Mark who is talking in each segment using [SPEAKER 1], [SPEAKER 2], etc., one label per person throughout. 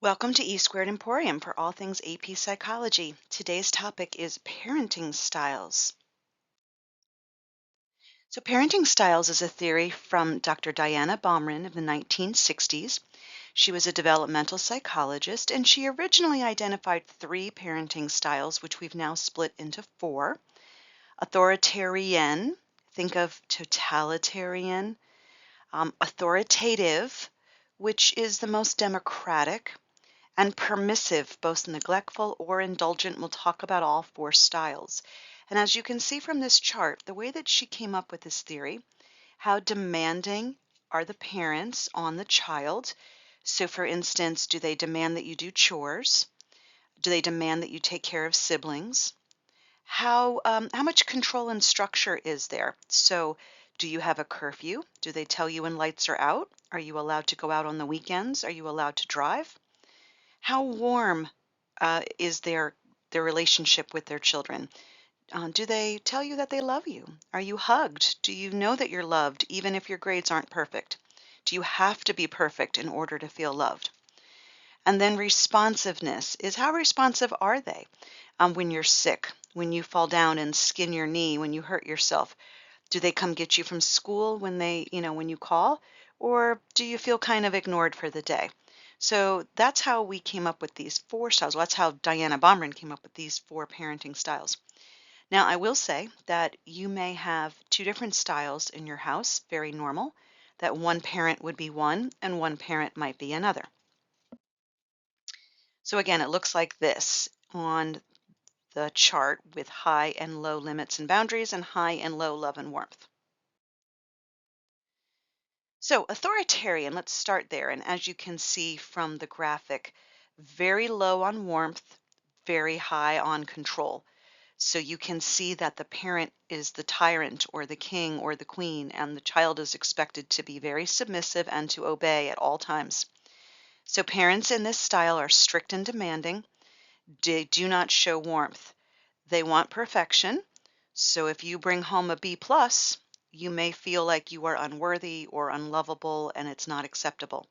[SPEAKER 1] Welcome to E Squared Emporium for all things AP Psychology. Today's topic is parenting styles. So, parenting styles is a theory from Dr. Diana Baumrin of the 1960s. She was a developmental psychologist, and she originally identified three parenting styles, which we've now split into four. Authoritarian, think of totalitarian. Authoritative, which is the most democratic, and permissive, both neglectful or indulgent. We'll talk about all four styles. And as you can see from this chart, the way that she came up with this theory, how demanding are the parents on the child? So for instance, do they demand that you do chores? Do they demand that you take care of siblings? How much control and structure is there? So do you have a curfew? Do they tell you when lights are out? Are you allowed to go out on the weekends? Are you allowed to drive? How warm is their relationship with their children? Do they tell you that they love you? Are you hugged? Do you know that you're loved even if your grades aren't perfect? Do you have to be perfect in order to feel loved? And then responsiveness is how responsive are they when you're sick, when you fall down and skin your knee, when you hurt yourself? Do they come get you from school when you call? Or do you feel kind of ignored for the day? So that's how we came up with these four styles. Well, that's how Diana Baumrin came up with these four parenting styles. Now, I will say that you may have two different styles in your house, very normal, that one parent would be one and one parent might be another. So again, it looks like this on the chart with high and low limits and boundaries and high and low love and warmth. So authoritarian, let's start there. And as you can see from the graphic, very low on warmth, very high on control. So you can see that the parent is the tyrant or the king or the queen, and the child is expected to be very submissive and to obey at all times. So parents in this style are strict and demanding. They do not show warmth. They want perfection. So if you bring home a B plus, you may feel like you are unworthy or unlovable and it's not acceptable.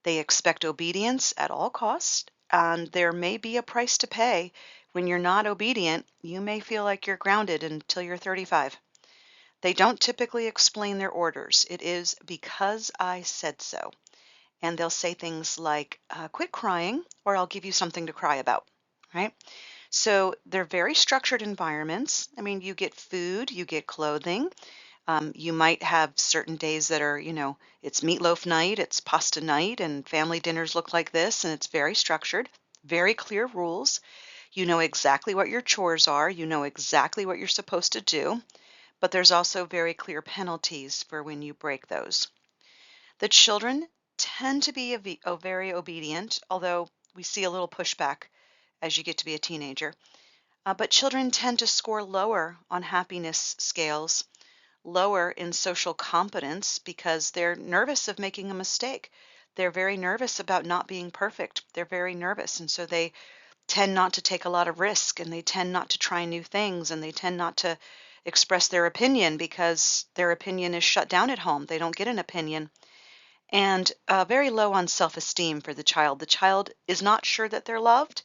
[SPEAKER 1] They expect obedience at all costs, and there may be a price to pay. When you're not obedient, you may feel like you're grounded until you're 35. They don't typically explain their orders. It is because I said so. And they'll say things like, quit crying, or I'll give you something to cry about, right? So they're very structured environments. I mean, you get food, you get clothing. You might have certain days that are, it's meatloaf night, it's pasta night, and family dinners look like this, and it's very structured, very clear rules. You know exactly what your chores are, you know exactly what you're supposed to do, but there's also very clear penalties for when you break those. The children tend to be very obedient, although we see a little pushback as you get to be a teenager. But children tend to score lower on happiness scales, lower in social competence because they're nervous of making a mistake. They're very nervous about not being perfect. They're very nervous. And so they tend not to take a lot of risk, and they tend not to try new things, and they tend not to express their opinion because their opinion is shut down at home. They don't get an opinion. And very low on self-esteem for the child. The child is not sure that they're loved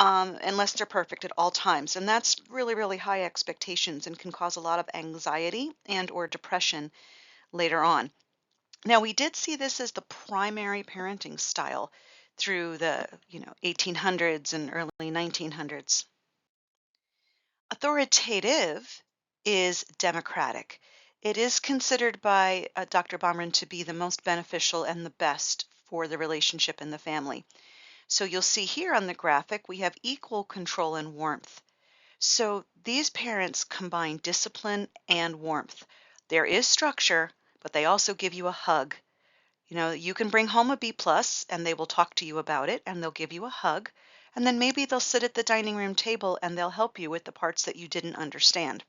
[SPEAKER 1] unless they're perfect at all times. And that's really, really high expectations and can cause a lot of anxiety and or depression later on. Now, we did see this as the primary parenting style through the 1800s and early 1900s. Authoritative is democratic. It is considered by Dr. Baumrin to be the most beneficial and the best for the relationship in the family. So you'll see here on the graphic, we have equal control and warmth. So these parents combine discipline and warmth. There is structure, but they also give you a hug. You can bring home a B plus and they will talk to you about it and they'll give you a hug. And then maybe they'll sit at the dining room table and they'll help you with the parts that you didn't understand.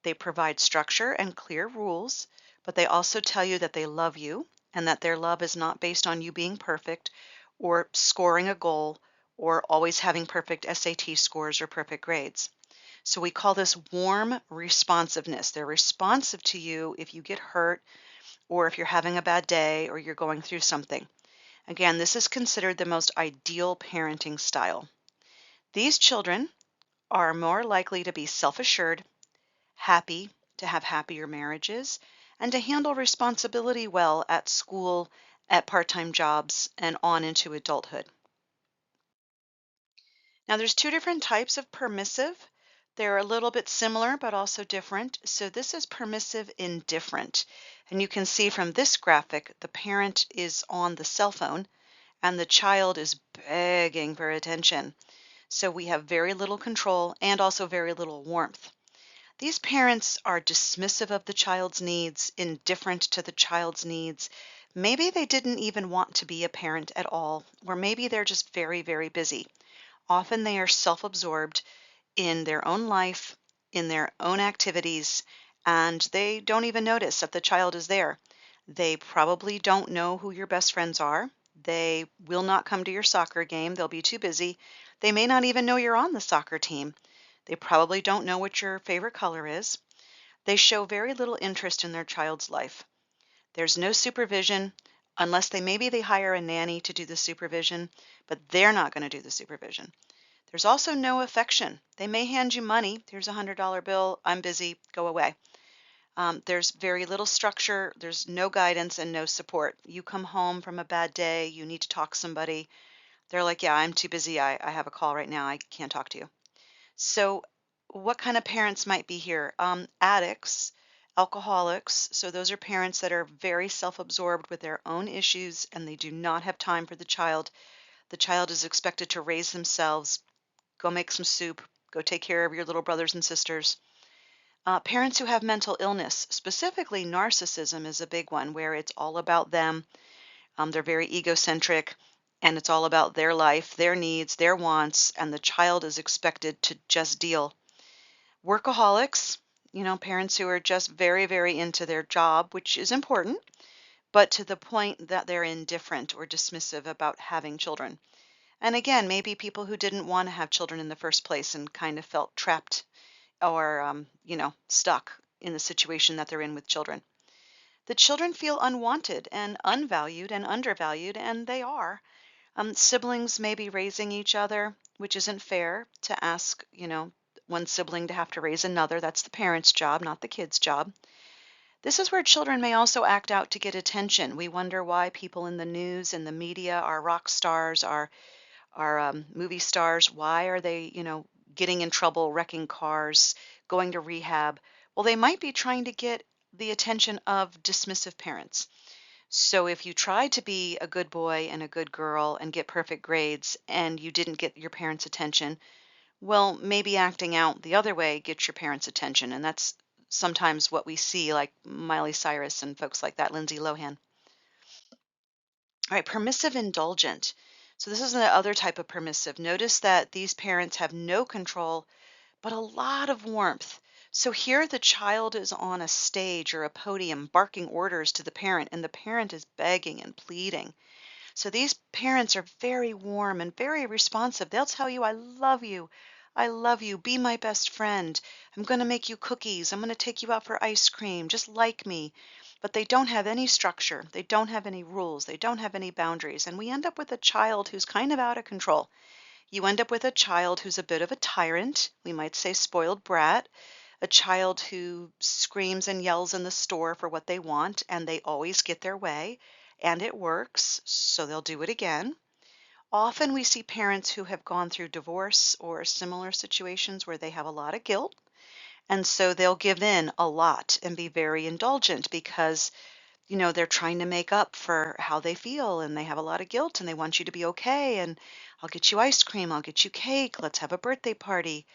[SPEAKER 1] They provide structure and clear rules, but they also tell you that they love you and that their love is not based on you being perfect or scoring a goal or always having perfect SAT scores or perfect grades. So we call this warm responsiveness. They're responsive to you if you get hurt or if you're having a bad day or you're going through something. Again, this is considered the most ideal parenting style. These children are more likely to be self-assured, happy, to have happier marriages, and to handle responsibility well at school, at part-time jobs, and on into adulthood. Now, there's two different types of permissive. They're a little bit similar, but also different. So this is permissive indifferent. And you can see from this graphic, the parent is on the cell phone and the child is begging for attention. So we have very little control and also very little warmth. These parents are dismissive of the child's needs, indifferent to the child's needs. Maybe they didn't even want to be a parent at all, or maybe they're just very, very busy. Often they are self-absorbed in their own life, in their own activities, and they don't even notice that the child is there. They probably don't know who your best friends are. They will not come to your soccer game. They'll be too busy. They may not even know you're on the soccer team. They probably don't know what your favorite color is. They show very little interest in their child's life. There's no supervision unless they hire a nanny to do the supervision, but they're not going to do the supervision. There's also no affection. They may hand you money. Here's a $100 bill. I'm busy. Go away. There's very little structure. There's no guidance and no support. You come home from a bad day. You need to talk to somebody. They're like, yeah, I'm too busy. I have a call right now. I can't talk to you. So what kind of parents might be here? Addicts, alcoholics. So those are parents that are very self-absorbed with their own issues and they do not have time for the child. The child is expected to raise themselves, go make some soup, go take care of your little brothers and sisters. Parents who have mental illness, specifically narcissism, is a big one where it's all about them. They're very egocentric and it's all about their life, their needs, their wants, and the child is expected to just deal. Workaholics, parents who are just very, very into their job, which is important, but to the point that they're indifferent or dismissive about having children. And again, maybe people who didn't want to have children in the first place and kind of felt trapped or, stuck in the situation that they're in with children. The children feel unwanted and unvalued and undervalued, and they are. Siblings may be raising each other, which isn't fair to ask, one sibling to have to raise another. That's the parent's job, not the kid's job. This is where children may also act out to get attention. We wonder why people in the news and the media are rock stars, are movie stars. Why are they, getting in trouble, wrecking cars, going to rehab? Well, they might be trying to get the attention of dismissive parents. So if you tried to be a good boy and a good girl and get perfect grades and you didn't get your parents' attention, well, maybe acting out the other way gets your parents' attention. And that's sometimes what we see, like Miley Cyrus and folks like that, Lindsay Lohan. All right, permissive indulgent. So this is the other type of permissive. Notice that these parents have no control, but a lot of warmth. So here the child is on a stage or a podium barking orders to the parent, and the parent is begging and pleading. So these parents are very warm and very responsive. They'll tell you, I love you. I love you. Be my best friend. I'm going to make you cookies. I'm going to take you out for ice cream. Just like me. But they don't have any structure. They don't have any rules. They don't have any boundaries. And we end up with a child who's kind of out of control. You end up with a child who's a bit of a tyrant. We might say spoiled brat. A child who screams and yells in the store for what they want, and they always get their way, and it works, so they'll do it again. Often we see parents who have gone through divorce or similar situations where they have a lot of guilt, and so they'll give in a lot and be very indulgent because, they're trying to make up for how they feel and they have a lot of guilt and they want you to be okay. And I'll get you ice cream, I'll get you cake, let's have a birthday party.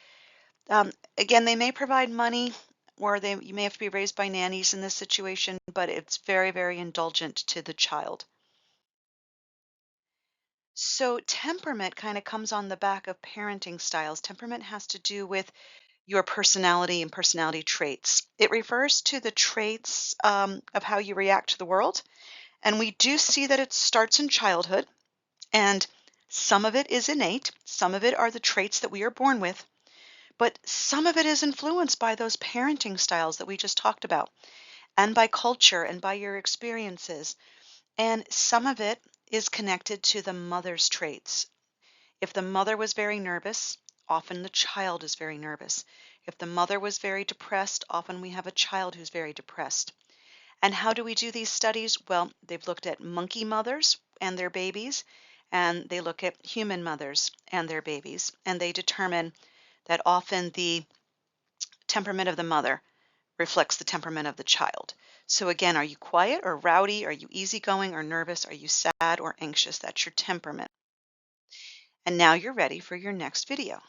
[SPEAKER 1] Again, they may provide money or you may have to be raised by nannies in this situation, but it's very, very indulgent to the child. So temperament kind of comes on the back of parenting styles. Temperament has to do with your personality and personality traits. It refers to the traits of how you react to the world. And we do see that it starts in childhood, and some of it is innate. Some of it are the traits that we are born with. But some of it is influenced by those parenting styles that we just talked about, and by culture and by your experiences. And some of it is connected to the mother's traits. If the mother was very nervous, often the child is very nervous. If the mother was very depressed, often we have a child who's very depressed. And how do we do these studies? Well, they've looked at monkey mothers and their babies, and they look at human mothers and their babies, and they determine that often the temperament of the mother reflects the temperament of the child. So again, are you quiet or rowdy? Are you easygoing or nervous? Are you sad or anxious? That's your temperament. And now you're ready for your next video.